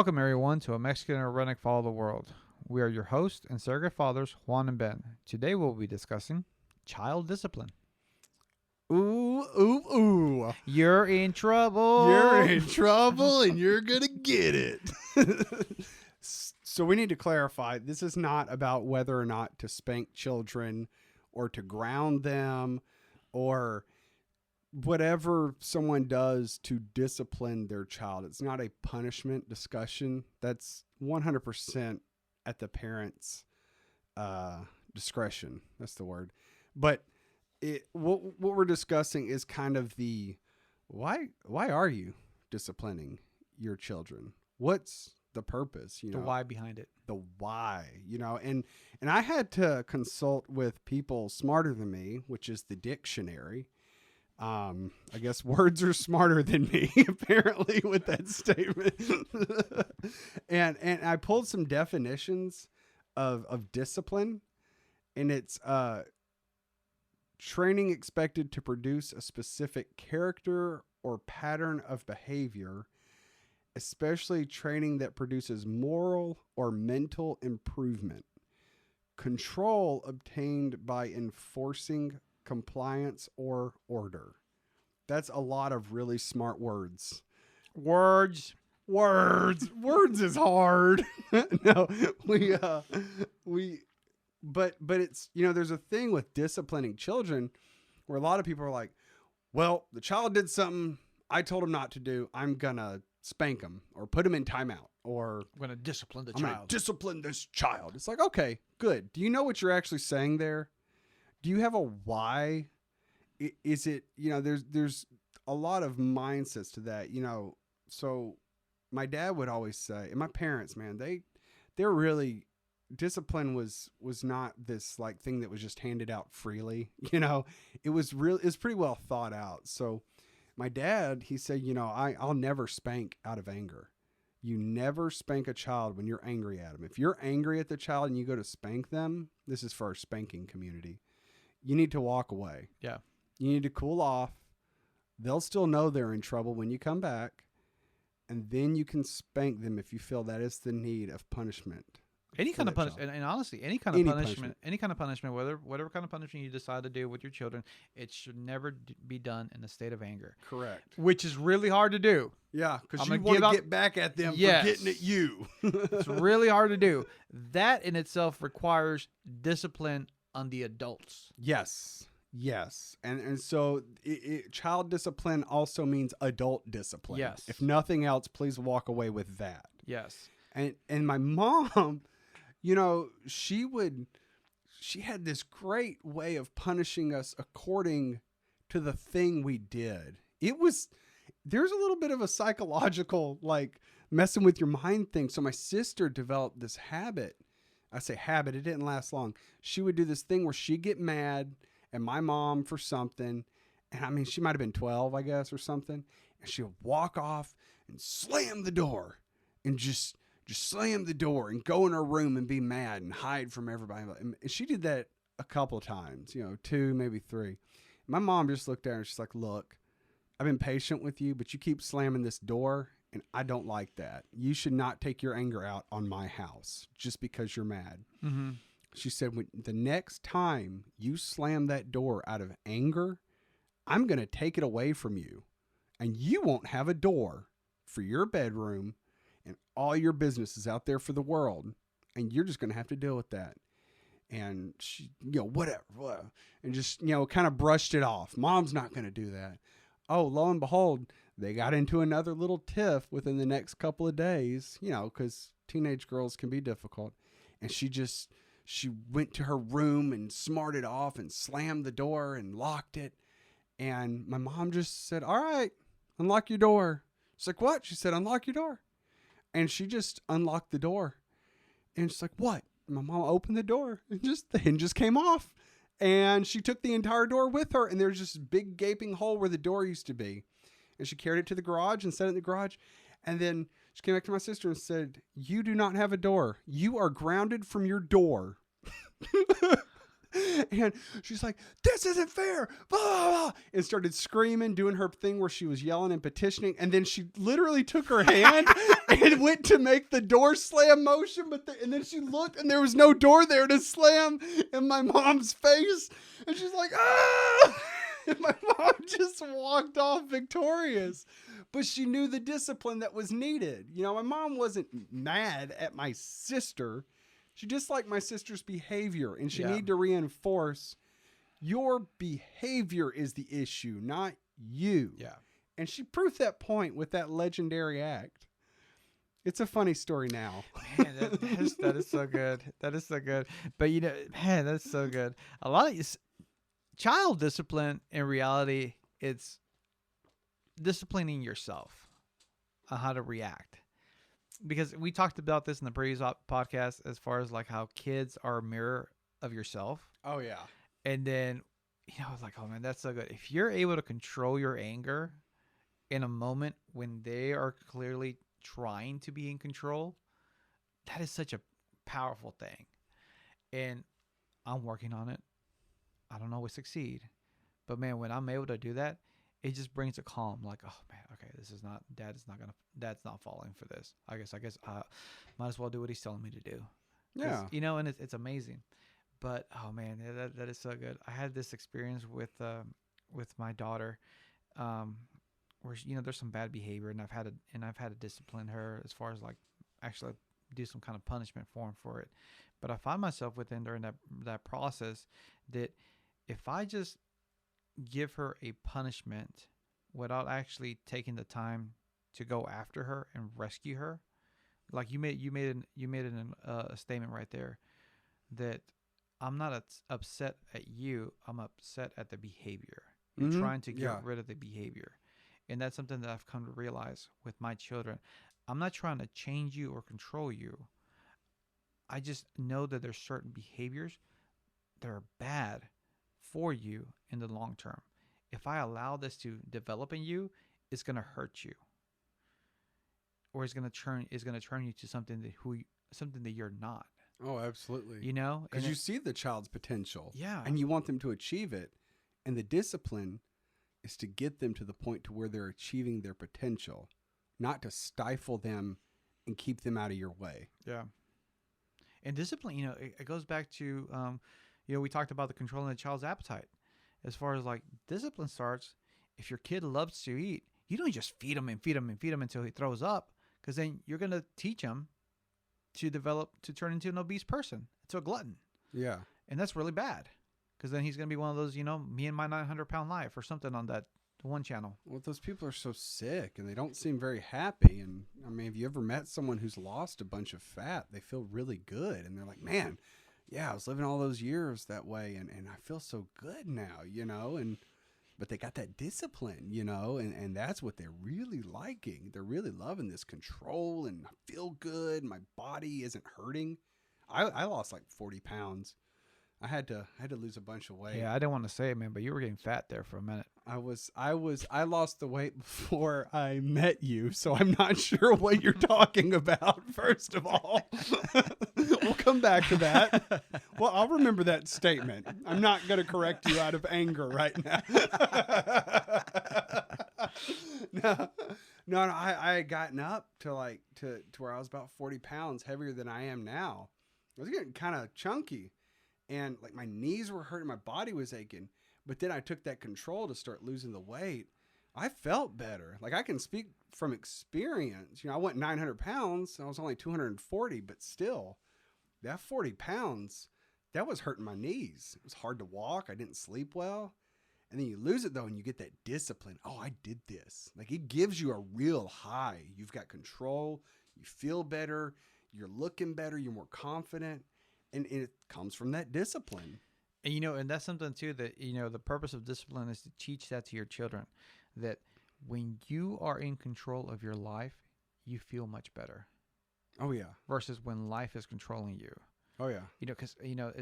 Welcome, everyone, to A Mexican and Redneck Follow the World. We are your hosts and surrogate fathers, Juan and Ben. Today we'll be discussing child discipline. Ooh, ooh, ooh. You're in trouble. You're in trouble and you're going to get it. So we need to clarify, this is not about whether or not to spank children or to ground them or whatever someone does to discipline their child. It's not a punishment discussion. That's 100% at the parent's discretion. That's the word. But what we're discussing is kind of the why are you disciplining your children? What's the purpose? The why behind it. The why, and I had to consult with people smarter than me, which is the dictionary. I guess words are smarter than me, apparently, with that statement. and I pulled some definitions of discipline, and it's training expected to produce a specific character or pattern of behavior, especially training that produces moral or mental improvement. Control obtained by enforcing compliance or order. That's a lot of really smart words. Words is hard. No, but it's, there's a thing with disciplining children where a lot of people are like, well, the child did something I told him not to do. I'm going to spank him or put him in timeout, or I'm going to discipline the I'm child. going to discipline this child. It's like, okay, good. Do you know what you're actually saying there? Do you have a why? Is it, there's a lot of mindsets to that, so my dad would always say, and my parents, man, they're really, discipline was not this like thing that was just handed out freely. It was pretty well thought out. So my dad, he said, I'll never spank out of anger. You never spank a child when you're angry at them. If you're angry at the child and you go to spank them, this is for our spanking community, you need to walk away. Yeah. You need to cool off. They'll still know they're in trouble when you come back. And then you can spank them if you feel that is the need of punishment. Any kind of punishment, and honestly, any kind of punishment, whatever kind of punishment you decide to do with your children, it should never be done in a state of anger. Correct. Which is really hard to do. Yeah, because you want to get back at them for getting at you. It's really hard to do. That in itself requires discipline on the adults. Yes. And so child discipline also means adult discipline. Yes. If nothing else, please walk away with that. Yes. And my mom, she had this great way of punishing us according to the thing we did. There's a little bit of a psychological, like, messing with your mind thing. So my sister developed this habit. I say habit, it didn't last long. She would do this thing where she'd get mad at my mom for something. And I mean, she might've been 12, I guess, or something. And she would walk off and slam the door and just slam the door and go in her room and be mad and hide from everybody. And she did that a couple of times, 2, maybe 3. My mom just looked at her and she's like, look, I've been patient with you, but you keep slamming this door and I don't like that. You should not take your anger out on my house just because you're mad. Mm-hmm. She said, when the next time you slam that door out of anger, I'm going to take it away from you and you won't have a door for your bedroom and all your business is out there for the world. And you're just going to have to deal with that. And she, whatever. And just, kind of brushed it off. Mom's not going to do that. Oh, lo and behold, they got into another little tiff within the next couple of days, because teenage girls can be difficult. And she went to her room and smarted off and slammed the door and locked it. And my mom just said, all right, unlock your door. She's like, what? She said, unlock your door. And she just unlocked the door. And she's like, what? My mom opened the door and the hinges came off. And she took the entire door with her. And there's just a big gaping hole where the door used to be. And she carried it to the garage and set it in the garage. And then she came back to my sister and said, you do not have a door. You are grounded from your door. And she's like, this isn't fair, blah, blah, blah, and started screaming, doing her thing where she was yelling and petitioning. And then she literally took her hand and went to make the door slam motion. And then she looked and there was no door there to slam in my mom's face. And she's like, ah! And my mom just walked off victorious. But she knew the discipline that was needed. You know, my mom wasn't mad at my sister. She disliked my sister's behavior, and she needed to reinforce your behavior is the issue, not you. Yeah. And she proved that point with that legendary act. It's a funny story now. Man, that is so good. That is so good. But, you know, man, that's so good. A lot of child discipline, in reality, it's disciplining yourself on how to react. Because we talked about this in the previous podcast as far as like how kids are a mirror of yourself. Oh, yeah. And then, you know, I was like, oh, man, that's so good. If you're able to control your anger in a moment when they are clearly trying to be in control, that is such a powerful thing. And I'm working on it. I don't always succeed. But, man, when I'm able to do that, it just brings a calm, like, oh man, okay, dad's not falling for this. I guess might as well do what he's telling me to do. Yeah. You know, and it's amazing. But oh man, that is so good. I had this experience with my daughter, where you know there's some bad behavior, and I've had to discipline her as far as like actually do some kind of punishment for it. But I find myself within during that process that if I just give her a punishment without actually taking the time to go after her and rescue her, like you made a statement right there that I'm not upset at you, I'm upset at the behavior. You're trying to get rid of the behavior, and that's something that I've come to realize with my children. I'm not trying to change you or control you. I just know that there's certain behaviors that are bad for you in the long term. If I allow this to develop in you, it's going to hurt you, or it's going to turn you to something that you're not. Oh, absolutely. You know, because you see the child's potential, yeah, and you want them to achieve it, and the discipline is to get them to the point to where they're achieving their potential, not to stifle them and keep them out of your way. Yeah. And discipline, you know, it goes back to you know, we talked about the controlling the child's appetite. As far as like discipline starts, if your kid loves to eat, you don't just feed him until he throws up, because then you're going to teach him to turn into an obese person, to a glutton. Yeah. And that's really bad, because then he's going to be one of those, you know, Me and My 900-Pound Life or something on that one channel. Well, those people are so sick and they don't seem very happy. And I mean, have you ever met someone who's lost a bunch of fat? They feel really good. And they're like, man, yeah, I was living all those years that way, and I feel so good now, you know, but they got that discipline, you know, and that's what they're really liking. They're really loving this control, and I feel good. My body isn't hurting. I lost like 40 pounds. I had to lose a bunch of weight. Yeah, I didn't want to say it, man, but you were getting fat there for a minute. I lost the weight before I met you, so I'm not sure what you're talking about, first of all. We'll come back to that. Well, I'll remember that statement. I'm not going to correct you out of anger right now. No, I had gotten up to where I was about 40 pounds heavier than I am now. I was getting kind of chunky, and like my knees were hurting, my body was aching. But then I took that control to start losing the weight. I felt better. Like, I can speak from experience. You know, I went 900 pounds. I was only 240, but still, that 40 pounds, that was hurting my knees. It was hard to walk. I didn't sleep well. And then you lose it, though, and you get that discipline. Oh, I did this. Like, it gives you a real high. You've got control. You feel better. You're looking better. You're more confident. And it comes from that discipline. And, you know, and that's something, too, that, you know, the purpose of discipline is to teach that to your children, that when you are in control of your life, you feel much better. Oh, yeah. Versus when life is controlling you. Oh, yeah. You know, because, you know,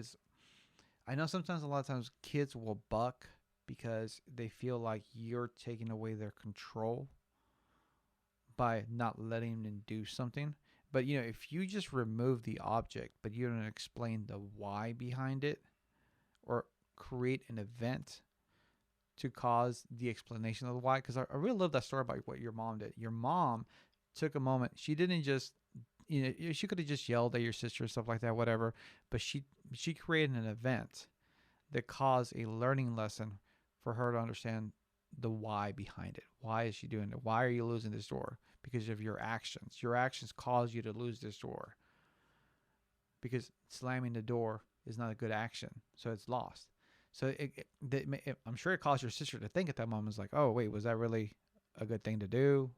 I know sometimes a lot of times kids will buck because they feel like you're taking away their control by not letting them do something. But, you know, if you just remove the object, but you don't explain the why behind it, or create an event to cause the explanation of the why. Because I really love that story about what your mom did. Your mom took a moment. She didn't just, she could have just yelled at your sister or stuff like that, whatever. But she created an event that caused a learning lesson for her to understand the why behind it. Why is she doing it? Why are you losing this door? Because of your actions. Your actions cause you to lose this door. Because slamming the door is not a good action, so it's lost. So I'm sure it caused your sister to think at that moment, like, oh wait, was that really a good thing to do?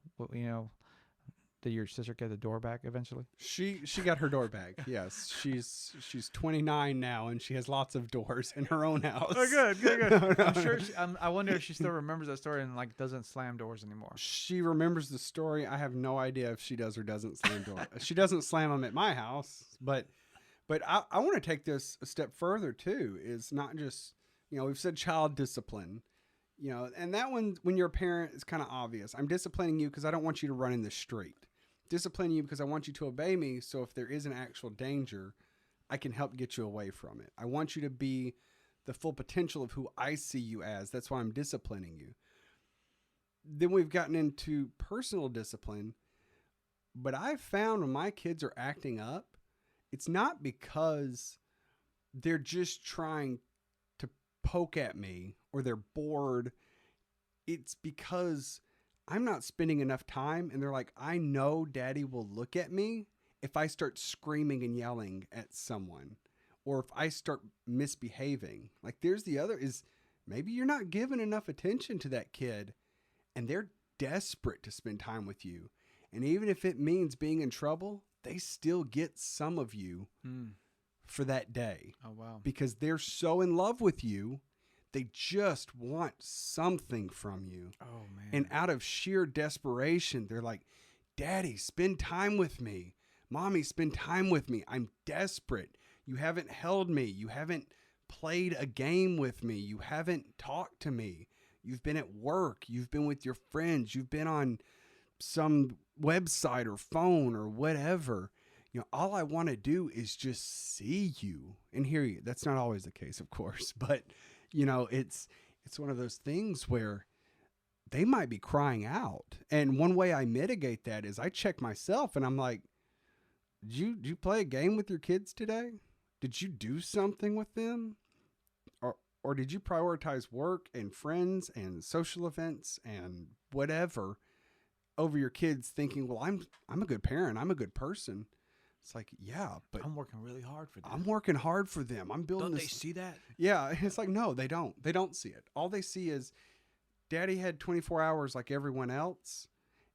Did your sister get the door back eventually? She got her door back. Yes, she's 29 now, and she has lots of doors in her own house. Oh, good. No, I'm sure. I wonder if she still remembers that story and like doesn't slam doors anymore. She remembers the story. I have no idea if she does or doesn't slam doors. She doesn't slam them at my house, but I want to take this a step further too. Is not just, we've said child discipline, and that one, when you're a parent, is kind of obvious. I'm disciplining you because I don't want you to run in the street. Disciplining you because I want you to obey me. So if there is an actual danger, I can help get you away from it. I want you to be the full potential of who I see you as. That's why I'm disciplining you. Then we've gotten into personal discipline. But I've found when my kids are acting up, it's not because they're just trying to poke at me or they're bored. It's because I'm not spending enough time, and they're like, I know daddy will look at me if I start screaming and yelling at someone, or if I start misbehaving. Like, there's the other is maybe you're not giving enough attention to that kid, and they're desperate to spend time with you. And even if it means being in trouble, they still get some of you for that day. Oh, wow. Because they're so in love with you. They just want something from you. Oh, man. And out of sheer desperation, they're like, Daddy, spend time with me. Mommy, spend time with me. I'm desperate. You haven't held me. You haven't played a game with me. You haven't talked to me. You've been at work. You've been with your friends. You've been on some website or phone or whatever. All I want to do is just see you and hear you. That's not always the case, of course, but it's one of those things where they might be crying out. And one way I mitigate that is I check myself and I'm like, did you play a game with your kids today? Did you do something with them? Or did you prioritize work and friends and social events and whatever over your kids, thinking, well, I'm a good parent. I'm a good person. It's like, yeah, but I'm working really hard for them. I'm working hard for them. I'm building Don't this. they see that? Yeah. It's like, no, they don't. They don't see it. All they see is daddy had 24 hours like everyone else,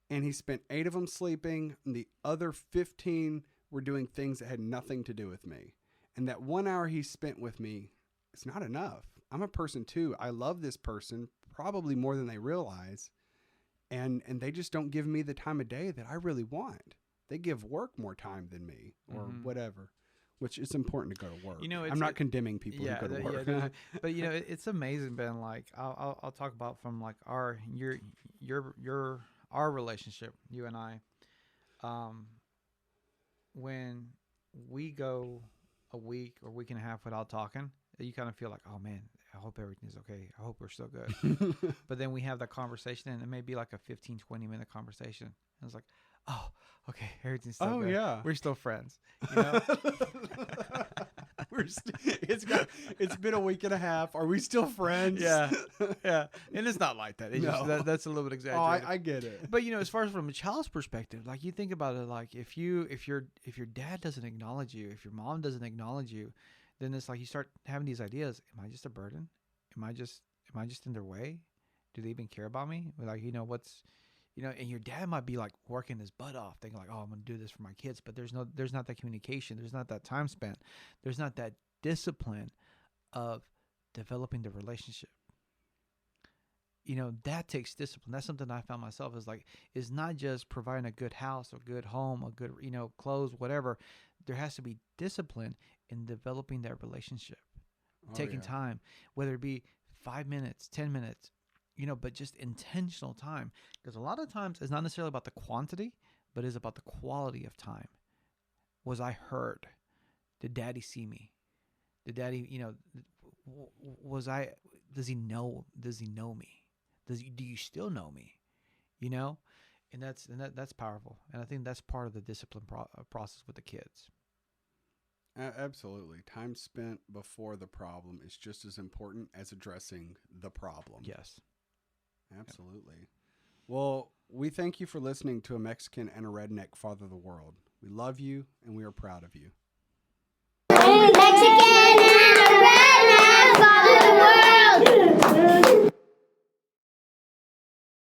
and he spent 8 of them sleeping, and the other 15 were doing things that had nothing to do with me. And that 1 hour he spent with me, it's not enough. I'm a person too. I love this person probably more than they realize. And they just don't give me the time of day that I really want. They give work more time than me or whatever, which is important to go to work. I'm not condemning people who go to work. Yeah, but it's amazing, Ben. Like I'll talk about from like our relationship, you and I. When we go a week or week and a half without talking, you kind of feel like, oh man, I hope everything's okay. I hope we're still good. But then we have that conversation, and it may be like a 15, 20-minute conversation. And it's like, oh, okay, everything's still good. Yeah. We're still friends. It's been a week and a half. Are we still friends? Yeah. And it's not like that. It's just, that's a little bit exaggerated. I get it. But as far as from a child's perspective, like you think about it, like if your dad doesn't acknowledge you, if your mom doesn't acknowledge you, then it's like you start having these ideas. Am I just a burden? Am I just in their way? Do they even care about me? Like, and your dad might be like working his butt off, thinking like, oh, I'm going to do this for my kids. But there's not that communication. There's not that time spent. There's not that discipline of developing the relationship. That takes discipline. That's something I found myself is not just providing a good house, a good home, a good, clothes, whatever. There has to be discipline in developing that relationship, taking time, whether it be 5 minutes, 10 minutes, but just intentional time. Because a lot of times it's not necessarily about the quantity, but it's about the quality of time. Was I heard? Did daddy see me? Did daddy, was I? Does he know? Does he know me? Do you still know me? You know, and that's powerful. And I think that's part of the discipline process with the kids. Absolutely. Time spent before the problem is just as important as addressing the problem. Yes. Absolutely. Well, we thank you for listening to A Mexican and a Redneck Father of the World. We love you and we are proud of you.